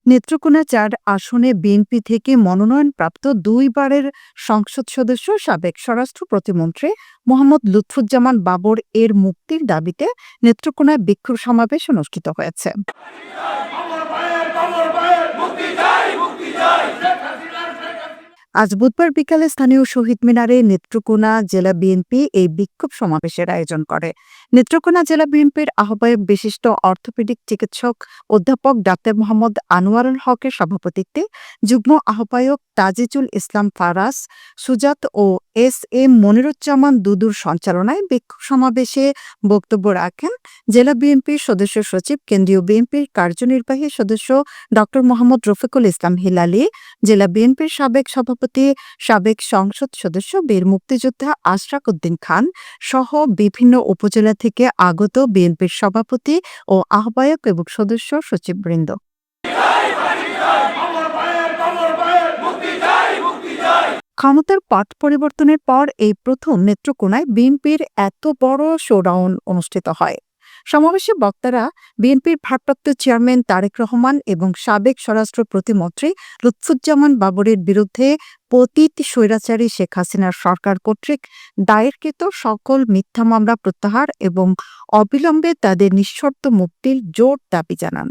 নেত্রকোনা ৪ আসনে বিএনপি থেকে মনোনয়নপ্রাপ্ত ২ বারের সংসদ সদস্য সাবেক স্বরাষ্ট্র প্রতিমন্ত্রী মোহাম্মদ লুৎফুজ্জামান বাবর এর মুক্তির দাবিতে নেত্রকোনায় বিক্ষোভ সমাবেশ অনুষ্ঠিত হয়েছে। আজ বুধবার বিকালে স্থানীয় শহীদ মিনারে নেত্রকোনা জেলা বিএনপি এই বিক্ষোভ সমাবেশের আয়োজন করে। নেত্রকোনা জেলা বিএনপির আহ্বায়ক বিশিষ্ট অর্থোপেডিক চিকিৎসক অধ্যাপক ডাক্তার মোহাম্মদ আনোয়ারুল হকের সভাপতিত্বে যুগ্ম আহ্বায়ক তাজিজুল ইসলাম ফারাজ, সুজাত ও এস এম মনিরুজ্জামান দুদুর সঞ্চালনায় বিক্ষোভ সমাবেশে বক্তব্য রাখেন জেলা বিএনপির সদস্য সচিব, কেন্দ্রীয় বিএনপির কার্যনির্বাহী সদস্য ডক্টর মোহাম্মদ রফিকুল ইসলাম হিলালি, জেলা বিএনপির সাবেক সভাপতি, সাবেক সংসদ সদস্য বীর মুক্তিযোদ্ধা আশরাক উদ্দিন খান সহ বিভিন্ন উপজেলা থেকে আগত বিএনপির সভাপতি ও আহ্বায়ক এবং সদস্য সচিববৃন্দ। ক্ষমতার পট পরিবর্তনের পর এই প্রথম নেত্রকোনায় বিএনপির এত বড় শোডাউন অনুষ্ঠিত হয়। সমাবেশে বক্তারা বিএনপির ভারপ্রাপ্ত চেয়ারম্যান তারেক রহমান এবং সাবেক স্বরাষ্ট্র প্রতিমন্ত্রী লুৎফুজ্জামান বাবরের বিরুদ্ধে পতিত স্বৈরাচারী শেখ হাসিনার সরকার কর্তৃক দায়েরকৃত সকল মিথ্যা মামলা প্রত্যাহার এবং অবিলম্বে তাদের নিঃশর্ত মুক্তির জোর দাবি জানান।